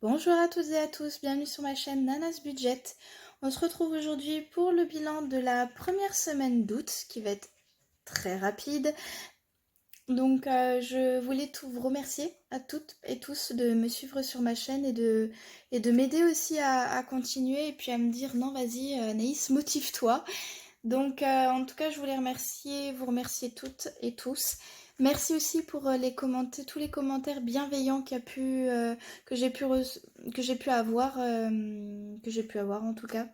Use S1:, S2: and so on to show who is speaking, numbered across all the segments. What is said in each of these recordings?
S1: Bonjour à toutes et à tous, bienvenue sur ma chaîne Nanas Budget. On se retrouve aujourd'hui pour le bilan de la première semaine d'août qui va être très rapide. Donc je voulais vous remercier à toutes et tous de me suivre sur ma chaîne et de m'aider aussi à continuer et puis à me dire non vas-y Anaïs motive-toi. Donc en tout cas je voulais vous remercier toutes et tous. Merci aussi pour tous les commentaires bienveillants que j'ai pu avoir, en tout cas.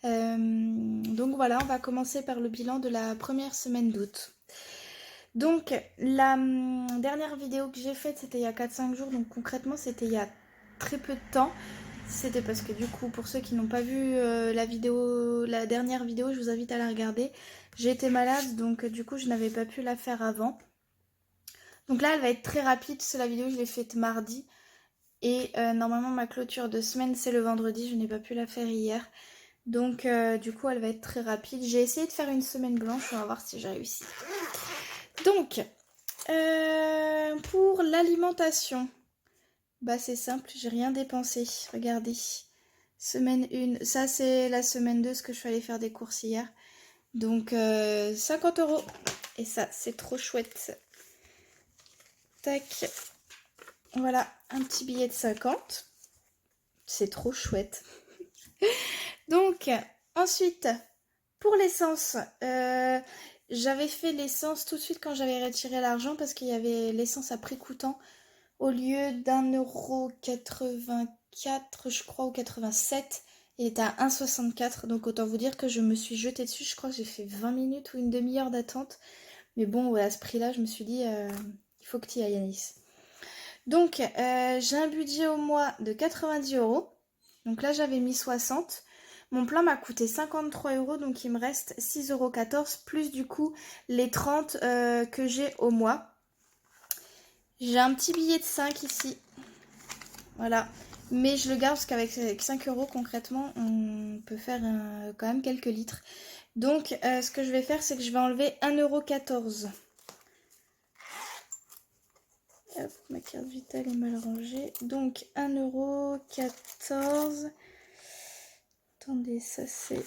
S1: Donc voilà, on va commencer par le bilan de la première semaine d'août. Donc la dernière vidéo que j'ai faite c'était il y a 4-5 jours, donc concrètement c'était il y a très peu de temps. C'était parce que du coup, pour ceux qui n'ont pas vu la dernière vidéo, je vous invite à la regarder. J'ai été malade, donc du coup, je n'avais pas pu la faire avant. Donc là, elle va être très rapide. C'est la vidéo, je l'ai faite mardi. Et normalement, ma clôture de semaine, c'est le vendredi. Je n'ai pas pu la faire hier. Donc du coup, elle va être très rapide. J'ai essayé de faire une semaine blanche. On va voir si j'ai réussi. Donc, pour l'alimentation, bah c'est simple, j'ai rien dépensé. Regardez. Semaine 1, ça c'est la semaine 2, ce que je suis allée faire des courses hier. Donc 50 €. Et ça, c'est trop chouette. Tac. Voilà, un petit billet de 50. C'est trop chouette. Donc, ensuite, pour l'essence, j'avais fait l'essence tout de suite quand j'avais retiré l'argent parce qu'il y avait l'essence à prix coûtant. Au lieu d'1,84 €, je crois, ou 87, il était à 1,64 €. Donc autant vous dire que je me suis jetée dessus. Je crois que j'ai fait 20 minutes ou une demi-heure d'attente. Mais bon, ouais, à ce prix-là, je me suis dit, il faut que tu y ailles, Yanis. Donc, j'ai un budget au mois de 90 €. Donc là, j'avais mis 60. Mon plein m'a coûté 53 €, donc il me reste 6,14 €, plus du coup les 30 que j'ai au mois. J'ai un petit billet de 5 ici. Voilà. Mais je le garde parce qu'avec 5 € concrètement, on peut faire quand même quelques litres. Donc ce que je vais faire, c'est que je vais enlever 1,14 €. Hop, ma carte vitale est mal rangée. Donc 1,14 €. Attendez, ça c'est...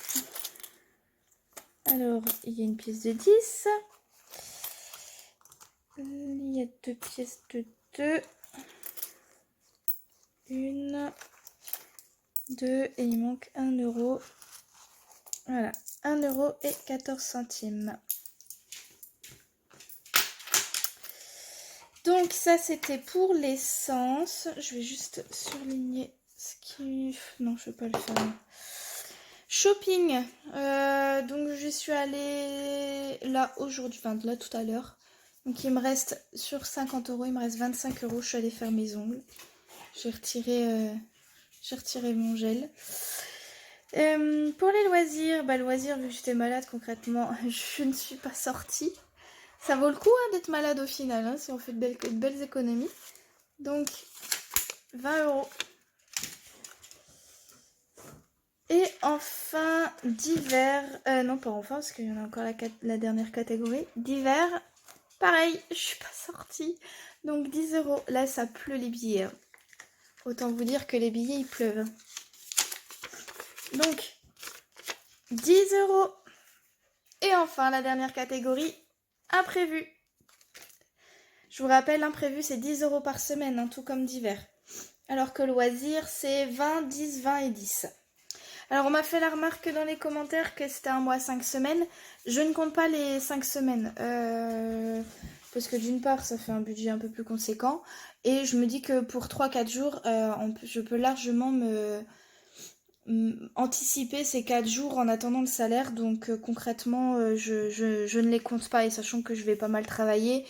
S1: Alors, il y a une pièce de 10. Il y a deux pièces de 2. Une, 2, et il manque 1 €. Voilà, 1,14 €. Donc ça c'était pour l'essence. Je vais juste surligner ce qui... Non, je ne peux pas le faire. Shopping. Donc je suis allée là aujourd'hui, enfin là tout à l'heure. Donc il me reste sur 50 €, il me reste 25 €. Je suis allée faire mes ongles. J'ai retiré mon gel. Pour les loisirs, loisirs, vu que j'étais malade concrètement, je ne suis pas sortie. Ça vaut le coup d'être malade au final, hein, si on fait de belles économies. Donc, 20 €. Et enfin, divers. Non, pas enfin, parce qu'il y en a encore la dernière catégorie. Divers, pareil, je suis pas sortie. Donc, 10 €. Là, ça pleut les billets. Hein. Autant vous dire que les billets, ils pleuvent. Donc, 10 €. Et enfin, la dernière catégorie, imprévu. Je vous rappelle, imprévu, c'est 10 € par semaine, hein, tout comme divers. Alors que loisir, c'est 20, 10, 20 et 10. Alors, on m'a fait la remarque dans les commentaires que c'était un mois 5 semaines. Je ne compte pas les 5 semaines. Parce que d'une part, ça fait un budget un peu plus conséquent. Et je me dis que pour 3-4 jours, je peux largement anticiper ces 4 jours en attendant le salaire. Donc concrètement, je ne les compte pas. Et sachant que je vais pas mal travailler.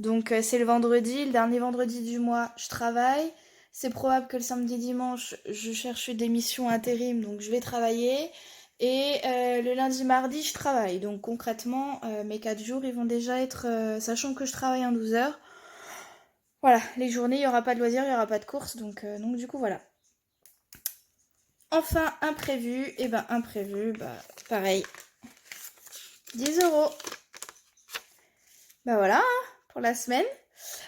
S1: Donc c'est le vendredi, le dernier vendredi du mois, je travaille. C'est probable que le samedi dimanche, je cherche des missions intérim, donc je vais travailler. Et le lundi mardi, je travaille. Donc concrètement, mes 4 jours, ils vont déjà être... sachant que je travaille en 12 heures. Voilà, les journées, il n'y aura pas de loisirs, il n'y aura pas de courses. Donc du coup, voilà. Enfin, imprévu. Et imprévu, pareil. 10 €. Voilà, hein, pour la semaine.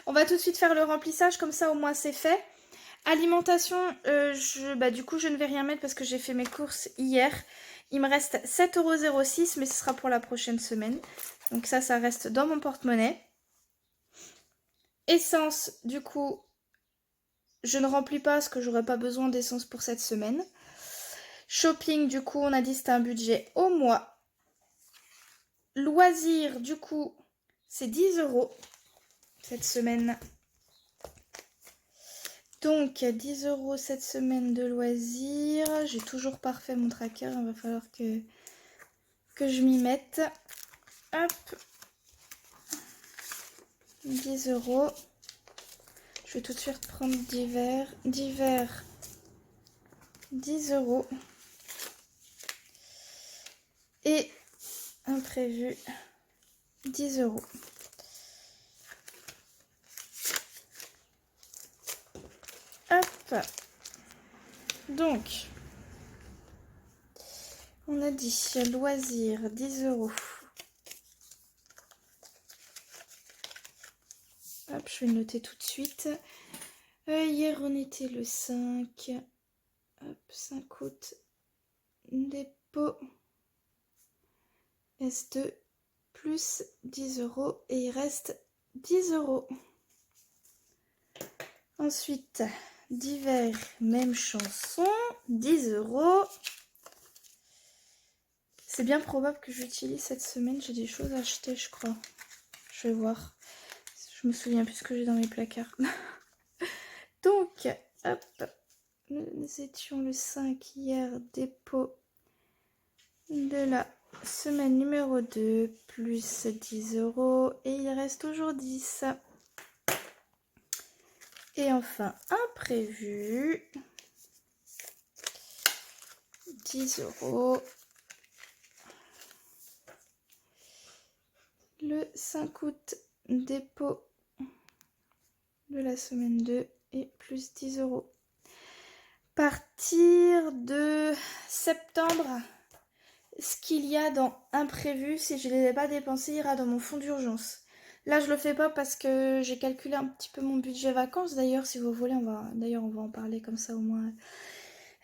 S1: On va tout de suite faire le remplissage, comme ça au moins c'est fait. Alimentation, du coup je ne vais rien mettre parce que j'ai fait mes courses hier. Il me reste 7,06 €, mais ce sera pour la prochaine semaine. Donc ça reste dans mon porte-monnaie. Essence, du coup, je ne remplis pas parce que j'aurai pas besoin d'essence pour cette semaine. Shopping, du coup, on a dit c'était un budget au mois. Loisirs, du coup, c'est 10 € cette semaine. Donc, 10 € cette semaine de loisirs. J'ai toujours pas refait mon tracker. Il va falloir que je m'y mette. Hop. 10 €. Je vais tout de suite prendre divers. Divers, 10 €. Et imprévu, 10 €. Hop. Donc, on a dit loisirs, 10 €. Hop, je vais le noter tout de suite. Hier, on était le 5. Hop, 5 août. Dépôt. S2 plus 10 € et il reste 10 €. Ensuite, divers, même chanson, 10 €. C'est bien probable que j'utilise cette semaine. J'ai des choses à acheter, je crois. Je vais voir. Je me souviens plus ce que j'ai dans mes placards. Donc, hop. Nous étions le 5 hier, dépôt de la semaine numéro 2, plus 10 € et il reste toujours 10. Et enfin, imprévu, 10 €. Le 5 août, dépôt de la semaine 2 et plus 10 €. Partir de septembre, ce qu'il y a dans imprévu, si je ne les ai pas dépensés, ira dans mon fonds d'urgence. Là, je le fais pas parce que j'ai calculé un petit peu mon budget vacances. D'ailleurs, si vous voulez, on va en parler comme ça au moins.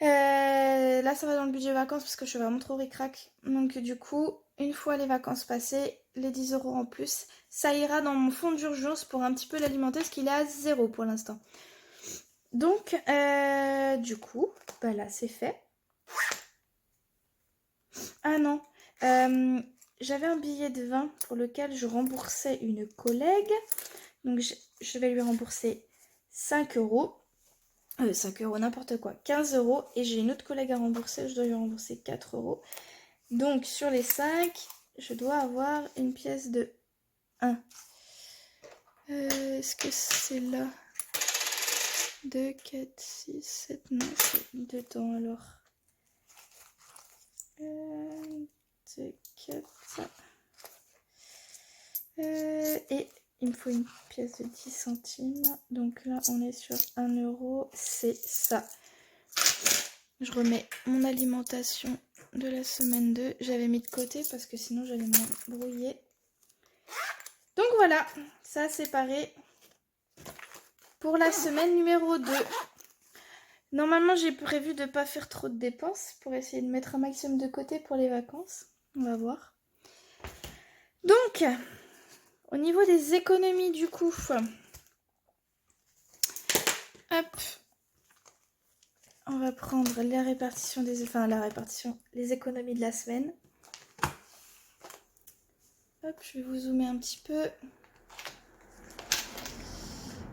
S1: Là, ça va dans le budget vacances parce que je suis vraiment trop ric-rac. Donc, du coup, une fois les vacances passées, les 10 € en plus, ça ira dans mon fonds d'urgence pour un petit peu l'alimenter parce qu'il est à 0 pour l'instant. Donc, du coup, bah là, c'est fait. Ah non, j'avais un billet de 20 pour lequel je remboursais une collègue. Donc, je vais lui rembourser 5 €. 5 € n'importe quoi, 15 €. Et j'ai une autre collègue à rembourser, je dois lui rembourser 4 €. Donc, sur les 5, je dois avoir une pièce de 1. Est-ce que c'est là 2, 4, 6, 7, non, c'est dedans alors. 2, 4. Et il me faut une pièce de 10 centimes. Donc là, on est sur 1 €. C'est ça. Je remets mon alimentation de la semaine 2. J'avais mis de côté parce que sinon, j'allais m'embrouiller. Donc voilà, ça séparé pour la semaine numéro 2. Normalement, j'ai prévu de ne pas faire trop de dépenses pour essayer de mettre un maximum de côté pour les vacances. On va voir. Donc, au niveau des économies du coup, hop, on va prendre la répartition les économies de la semaine. Hop, je vais vous zoomer un petit peu.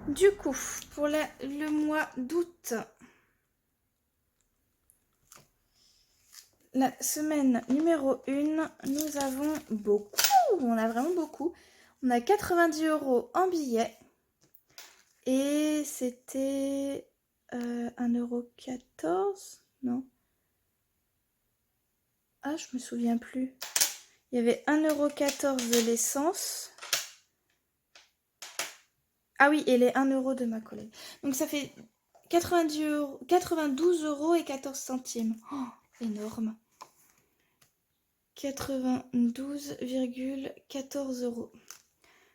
S1: Du coup, pour le mois d'août, la semaine numéro 1, nous avons beaucoup, on a vraiment beaucoup. On a 90 € en billets et c'était 1,14 €, non? Ah, je me souviens plus. Il y avait 1,14 € de l'essence. Ah oui, et les 1 € de ma collègue. Donc ça fait 92 € et 14 centimes. Oh, énorme. 92,14 €.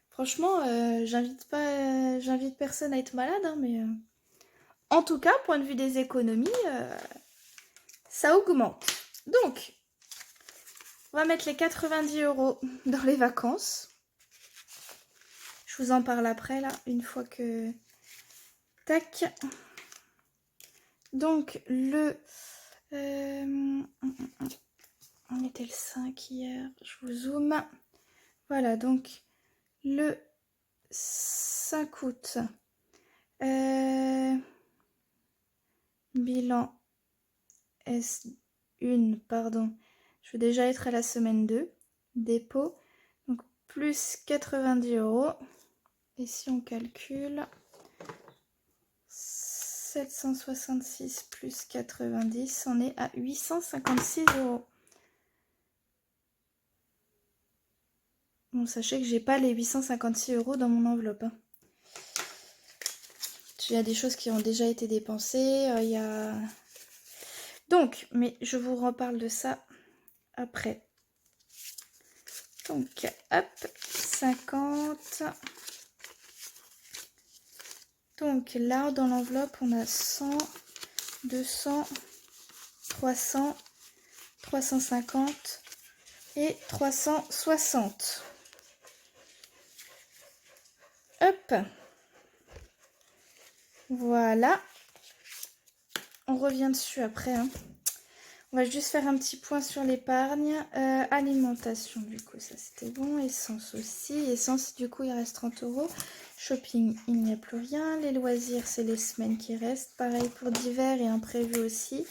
S1: Franchement, j'invite personne à être malade, hein, mais En tout cas, point de vue des économies, ça augmente. Donc, on va mettre les 90 € dans les vacances. Je vous en parle après, là, une fois que... Tac. Donc, le... on était le 5 hier. Je vous zoome. Voilà, donc, le 5 août. Bilan S1, pardon. Je vais déjà être à la semaine 2. Dépôt. Donc, plus 90 €. Et si on calcule... 766 plus 90, on est à 856 €. Bon, sachez que j'ai pas les 856 € dans mon enveloppe. Hein. Il y a des choses qui ont déjà été dépensées. Il y a... Donc, mais je vous reparle de ça après. Donc, hop, 50. Donc là, dans l'enveloppe, on a 100, 200, 300, 350 et 360. Hop. Voilà. On revient dessus après. Hein. On va juste faire un petit point sur l'épargne. Alimentation, du coup, ça c'était bon. Essence aussi. Essence, du coup, il reste 30 €. Shopping, il n'y a plus rien. Les loisirs, c'est les semaines qui restent. Pareil pour divers et imprévus aussi.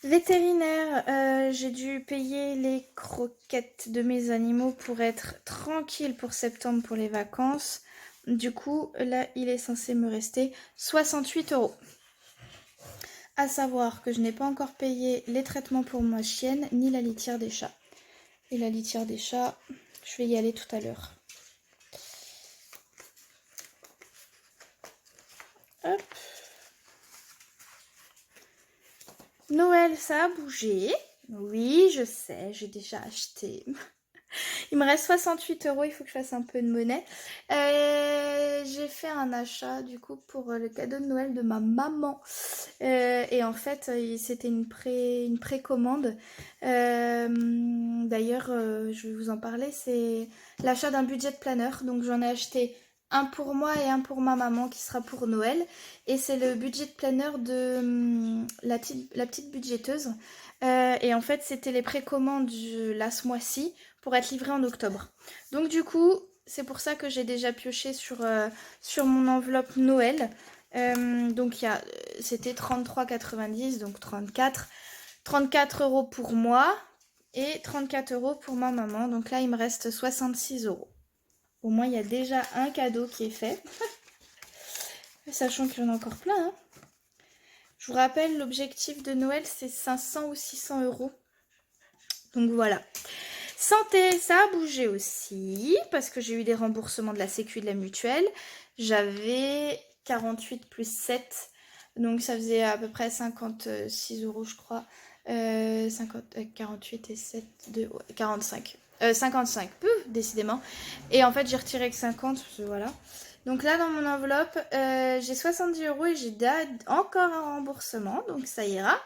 S1: Vétérinaire, j'ai dû payer les croquettes de mes animaux pour être tranquille pour septembre pour les vacances. Du coup, là, il est censé me rester 68 €. À savoir que je n'ai pas encore payé les traitements pour ma chienne, ni la litière des chats. Et la litière des chats, je vais y aller tout à l'heure. Hop. Noël, ça a bougé. Oui, je sais, j'ai déjà acheté. Il me reste 68 €, il faut que je fasse un peu de monnaie. J'ai fait un achat du coup pour le cadeau de Noël de ma maman. Et en fait, c'était une précommande. D'ailleurs, je vais vous en parler, c'est l'achat d'un budget planner. Donc j'en ai acheté un pour moi et un pour ma maman qui sera pour Noël. Et c'est le budget planner de la petite budgéteuse. Et en fait, c'était les précommandes là ce mois-ci pour être livré en octobre. Donc du coup, c'est pour ça que j'ai déjà pioché sur mon enveloppe Noël. Donc c'était 33,90, donc 34 € pour moi et 34 € pour ma maman. Donc là, il me reste 66 €. Au moins, il y a déjà un cadeau qui est fait. Sachant qu'il y en a encore plein. Hein. Je vous rappelle, l'objectif de Noël, c'est 500 ou 600 €. Donc voilà. Santé, ça a bougé aussi, parce que j'ai eu des remboursements de la Sécu et de la Mutuelle. J'avais 48 plus 7, donc ça faisait à peu près 56 € je crois. 48 et 7, 2, 45. 55, décidément. Et en fait, j'ai retiré que 50, voilà. Donc là, dans mon enveloppe, j'ai 70 € et j'ai encore un remboursement, donc ça ira.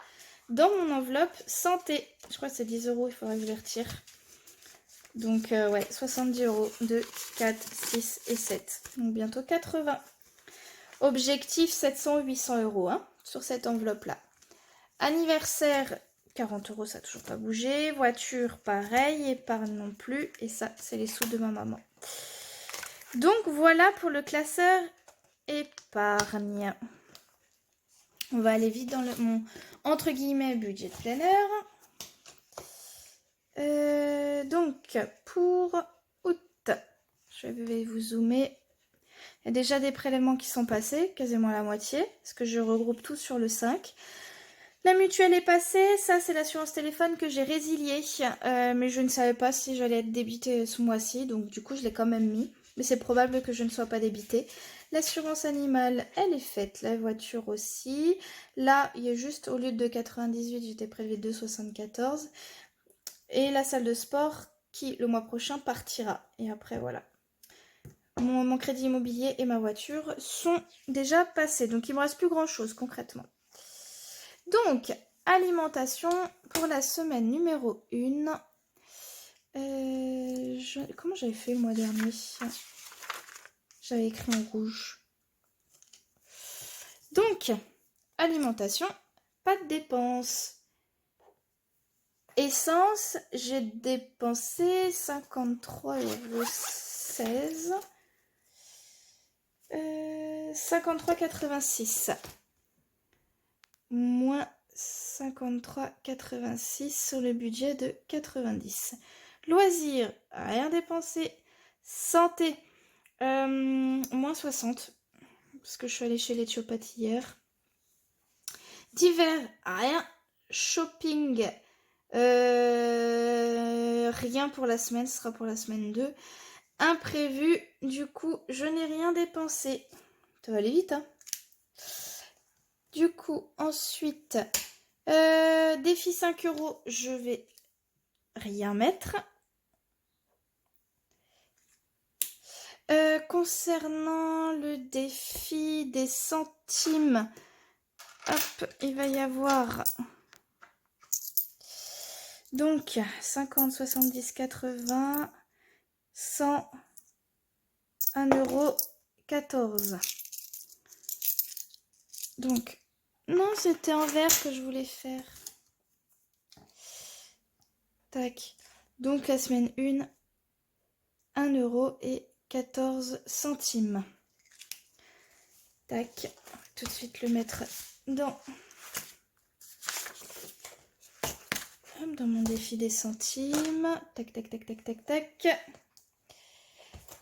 S1: Dans mon enveloppe santé, je crois que c'est 10 €, il faudrait que je les retire. Donc ouais, 70 € 2, 4, 6 et 7. Donc bientôt 80. Objectif 700 ou 800 € hein, sur cette enveloppe-là. Anniversaire, 40 €, ça n'a toujours pas bougé. Voiture, pareil. Épargne non plus. Et ça, c'est les sous de ma maman. Donc voilà pour le classeur épargne. On va aller vite dans mon, entre guillemets, budget planner. Donc, pour août, je vais vous zoomer. Il y a déjà des prélèvements qui sont passés, quasiment la moitié, parce que je regroupe tout sur le 5. La mutuelle est passée, ça c'est l'assurance téléphone que j'ai résiliée, mais je ne savais pas si j'allais être débitée ce mois-ci, donc du coup je l'ai quand même mis, mais c'est probable que je ne sois pas débitée. L'assurance animale, elle est faite, la voiture aussi. Là, il y a juste, au lieu de 98, j'étais prélevée 2,74. Et la salle de sport qui, le mois prochain, partira. Et après, voilà. mon crédit immobilier et ma voiture sont déjà passés. Donc, il me reste plus grand-chose concrètement. Donc, alimentation pour la semaine numéro 1. Comment j'avais fait le mois dernier? J'avais écrit en rouge. Donc, alimentation, pas de dépenses. Essence, j'ai dépensé 53,16 €. 53,86 € moins 53,86 sur le budget de 90. Loisirs, rien dépensé. Santé, moins 60 parce que je suis allée chez l'éthiopathe hier. Divers, rien. Shopping, rien pour la semaine, ce sera pour la semaine 2. Imprévu, du coup, je n'ai rien dépensé. Ça va aller vite, hein. Du coup, ensuite, défi 5 €, je vais rien mettre. Concernant le défi des centimes, hop, il va y avoir donc 50, 70, 80, 100, 1,14 €. Donc, non, c'était en vert que je voulais faire. Tac. Donc, la semaine 1, 1,14 €. Tac. Tout de suite le mettre dans mon défi des centimes. Tac, tac, tac, tac, tac, tac.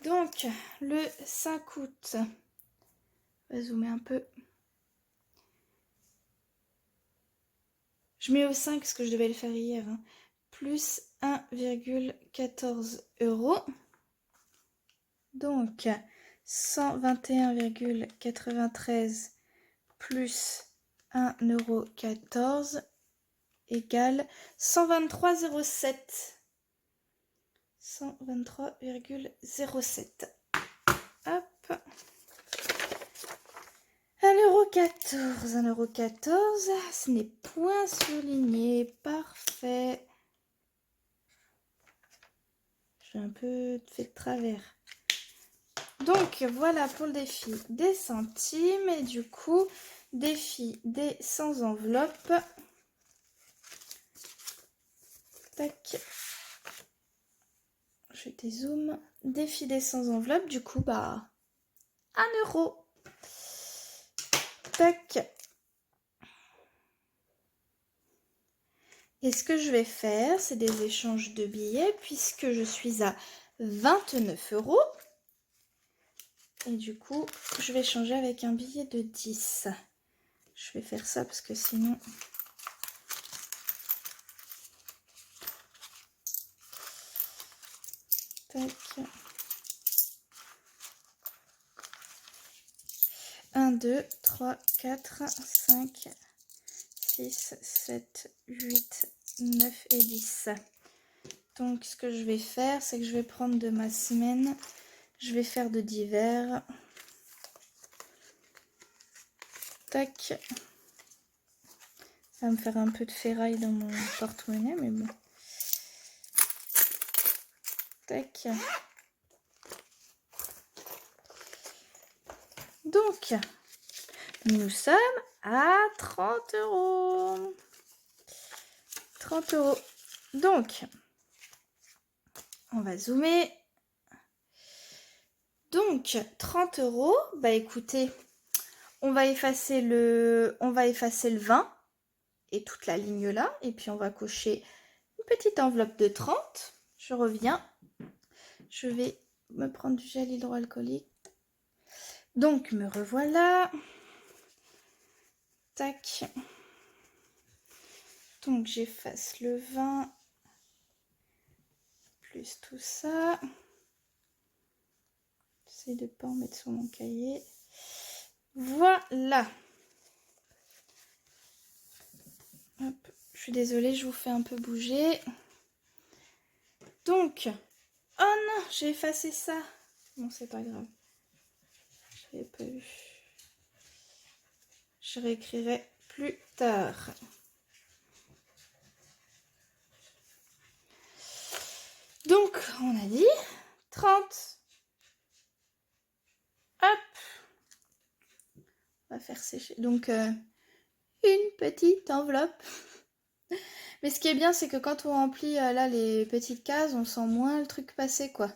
S1: Donc, le 5 août. On va zoomer un peu. Je mets au 5 parce que je devais le faire hier. Hein. Plus 1,14 €. Donc, 121,93 plus 1,14 € égale 123,07 €. 123,07 €. Hop. 1,14 €. 1,14 €. Ce n'est point surligné. Parfait. J'ai un peu fait de travers. Donc, voilà pour le défi des centimes. Et du coup, défi des 100 enveloppes. Tac. Je dézoome. Défi des 100 enveloppes. Du coup, 1 €. Tac. Et ce que je vais faire, c'est des échanges de billets puisque je suis à 29 €. Et du coup, je vais changer avec un billet de 10. Je vais faire ça parce que sinon... Tac. 1, 2, 3, 4, 5, 6, 7, 8, 9 et 10. Donc, ce que je vais faire, c'est que je vais prendre de ma semaine. Je vais faire de divers. Tac. Ça va me faire un peu de ferraille dans mon porte-monnaie, mais bon. Tac. Donc, nous sommes à 30 €. 30 €. Donc, on va zoomer. Donc, 30 €. Bah écoutez, on va effacer le 20 et toute la ligne là. Et puis, on va cocher une petite enveloppe de 30. Je reviens. Je vais me prendre du gel hydroalcoolique. Donc, me revoilà. Tac. Donc, j'efface le 20 plus tout ça. J'essaie de ne pas en mettre sur mon cahier. Voilà. Hop. Je suis désolée, je vous fais un peu bouger. Donc, oh non, j'ai effacé ça. Bon, c'est pas grave. Je n'avais pas eu. Je réécrirai plus tard. Donc, on a dit 30. Hop. On va faire sécher. Donc, une petite enveloppe. Mais ce qui est bien, c'est que quand on remplit là les petites cases, on sent moins le truc passer, quoi.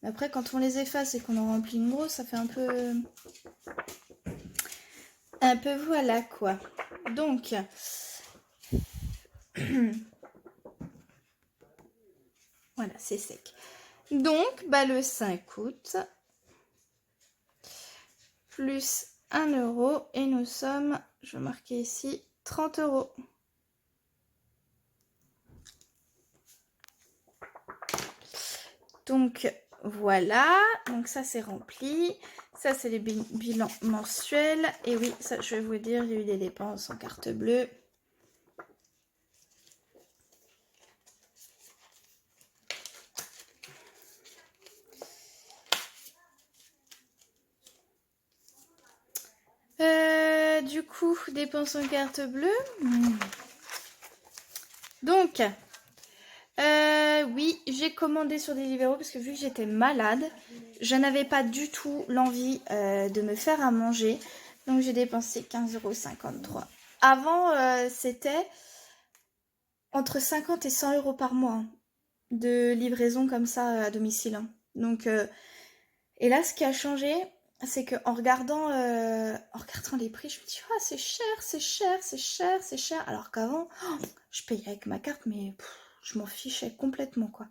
S1: Mais après, quand on les efface et qu'on en remplit une grosse, ça fait un peu... voilà, quoi. Donc... voilà, c'est sec. Donc, bah, le 5 août, plus 1 euro, et nous sommes, je vais marquer ici, 30 euros. Donc, voilà. Donc, ça, c'est rempli. Ça, c'est les bilans mensuels. Et oui, ça, je vais vous dire, il y a eu des dépenses en carte bleue. Du coup, dépenses en carte bleue. Donc, oui, j'ai commandé sur Deliveroo parce que vu que j'étais malade, je n'avais pas du tout l'envie de me faire à manger. Donc, j'ai dépensé 15,53 €. Avant, c'était entre 50 et 100 € par mois hein, de livraison comme ça à domicile. Hein. Donc, et là, ce qui a changé, c'est qu'en regardant les prix, je me dis, ah, c'est cher, c'est cher, c'est cher, c'est cher. Alors qu'avant, je payais avec ma carte, mais je m'en fichais complètement, quoi.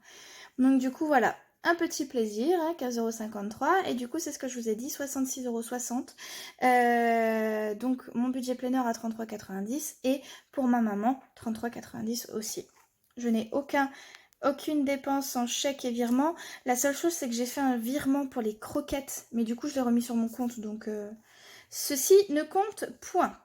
S1: Donc, du coup, voilà, un petit plaisir, hein, 15,53 €. Et du coup, c'est ce que je vous ai dit, 66,60 €. Donc, mon budget planner à 33,90 € et pour ma maman, 33,90 € aussi. Je n'ai aucune dépense en chèque et virement. La seule chose, c'est que j'ai fait un virement pour les croquettes, mais du coup, je l'ai remis sur mon compte, donc ceci ne compte point.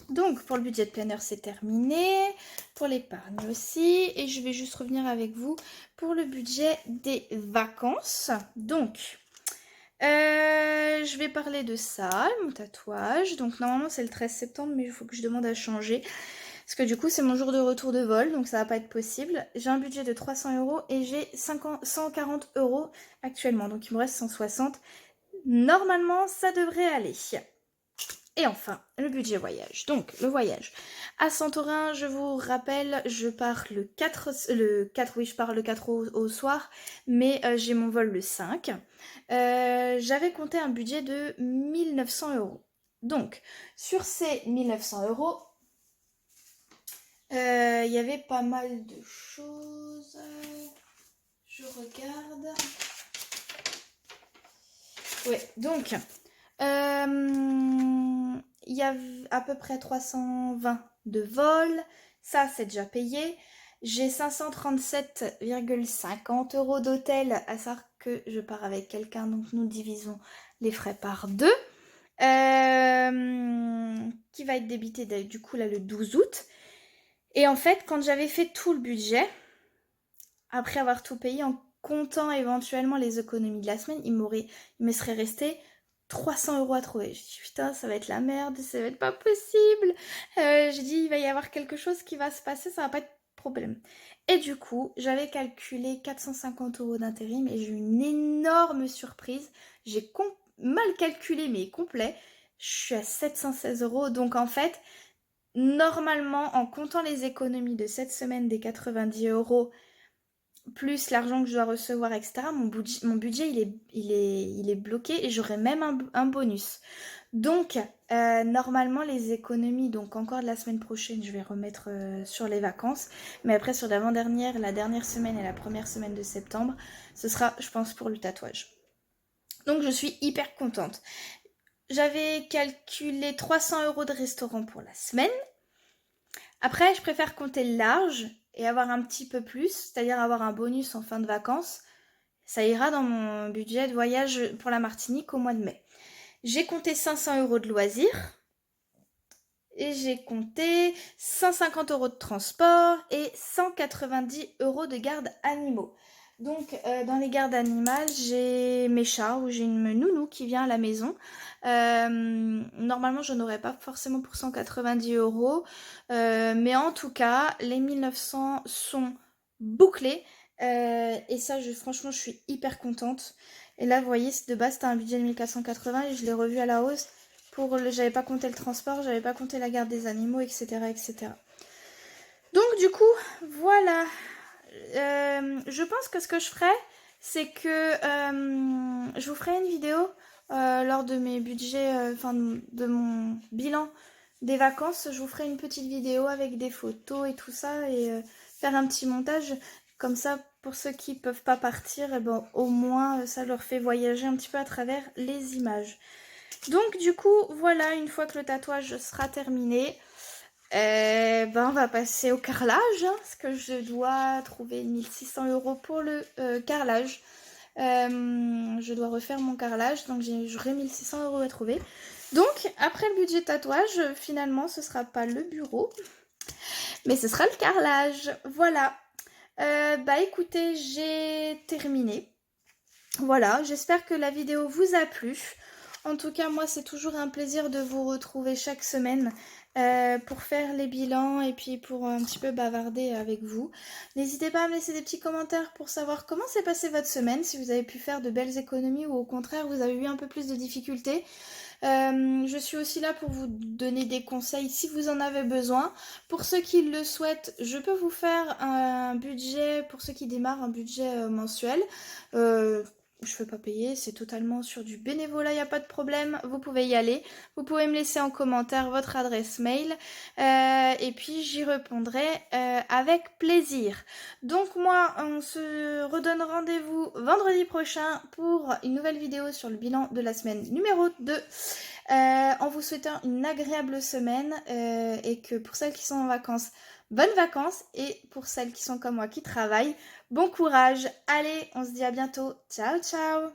S1: Donc, pour le budget de planner, c'est terminé. Pour l'épargne aussi. Et je vais juste revenir avec vous pour le budget des vacances. Donc, je vais parler de ça, mon tatouage. Donc, normalement, c'est le 13 septembre, mais il faut que je demande à changer. Parce que du coup, c'est mon jour de retour de vol, donc ça va pas être possible. J'ai un budget de 300 € et j'ai 140 € actuellement. Donc, il me reste 160. Normalement, ça devrait aller. Et enfin, le budget voyage. Donc, le voyage. À Santorin, je vous rappelle, je pars le 4, oui, je pars le 4 au soir, mais j'ai mon vol le 5. J'avais compté un budget de 1900 €. Donc, sur ces 1900 €, il y avait pas mal de choses. Je regarde. Ouais, donc, il y a à peu près 320 de vol. Ça, c'est déjà payé. J'ai 537,50 € d'hôtel, à savoir que je pars avec quelqu'un, donc nous divisons les frais par 2. Qui va être débité du coup là le 12 août. Et en fait, quand j'avais fait tout le budget, après avoir tout payé, en comptant éventuellement les économies de la semaine, il me serait resté 300 € à trouver. J'ai dit putain, ça va être la merde, ça va être pas possible. J'ai dit il va y avoir quelque chose qui va se passer, ça va pas être problème. Et du coup, j'avais calculé 450 € d'intérim et j'ai eu une énorme surprise. J'ai mal calculé mais complet. Je suis à 716 €. Donc en fait, normalement, en comptant les économies de cette semaine des 90 € plus l'argent que je dois recevoir, etc., mon budget il est bloqué et j'aurai même un bonus. Donc, normalement, les économies, donc encore de la semaine prochaine, je vais remettre sur les vacances. Mais après, sur l'avant-dernière, la dernière semaine et la première semaine de septembre, ce sera, je pense, pour le tatouage. Donc, je suis hyper contente. J'avais calculé 300 € de restaurant pour la semaine. Après, je préfère compter large et avoir un petit peu plus, c'est-à-dire avoir un bonus en fin de vacances. Ça ira dans mon budget de voyage pour la Martinique au mois de mai. J'ai compté 500 € de loisirs et j'ai compté 150 € de transport et 190 € de garde animaux. Donc, dans les gardes animales, j'ai mes chats ou j'ai une nounou qui vient à la maison. Normalement, je n'aurais pas forcément pour 190 euros. Mais en tout cas, les 1900 sont bouclés. Et ça, franchement, je suis hyper contente. Et là, vous voyez, de base, c'était un budget de 1480 et je l'ai revu à la hausse. J'avais pas compté le transport, j'avais pas compté la garde des animaux, etc., etc. Donc, du coup, voilà. Je pense que ce que je ferai, c'est que je vous ferai une vidéo lors de mes budgets, enfin de mon bilan des vacances. Je vous ferai une petite vidéo avec des photos et tout ça et faire un petit montage. Comme ça, pour ceux qui peuvent pas partir, et ben, au moins ça leur fait voyager un petit peu à travers les images. Donc du coup, voilà, une fois que le tatouage sera terminé, ben on va passer au carrelage, hein, parce que je dois trouver 1600 euros pour le carrelage. Je dois refaire mon carrelage, donc j'aurai 1600 euros à trouver. Donc, après le budget tatouage, finalement, ce sera pas le bureau, mais ce sera le carrelage. Voilà. Bah écoutez, j'ai terminé. Voilà, j'espère que la vidéo vous a plu. En tout cas, moi, c'est toujours un plaisir de vous retrouver chaque semaine pour faire les bilans et puis pour un petit peu bavarder avec vous. N'hésitez pas à me laisser des petits commentaires pour savoir comment s'est passée votre semaine, si vous avez pu faire de belles économies ou au contraire, vous avez eu un peu plus de difficultés. Je suis aussi là pour vous donner des conseils si vous en avez besoin. Pour ceux qui le souhaitent, je peux vous faire un budget, pour ceux qui démarrent, un budget mensuel. Je ne fais pas payer, c'est totalement sur du bénévolat, il n'y a pas de problème, vous pouvez y aller. Vous pouvez me laisser en commentaire votre adresse mail et puis j'y répondrai avec plaisir. Donc moi, on se redonne rendez-vous vendredi prochain pour une nouvelle vidéo sur le bilan de la semaine numéro 2. En vous souhaitant une agréable semaine et que pour celles qui sont en vacances, bonnes vacances, et pour celles qui sont comme moi qui travaillent, bon courage. Allez, on se dit à bientôt. Ciao, ciao!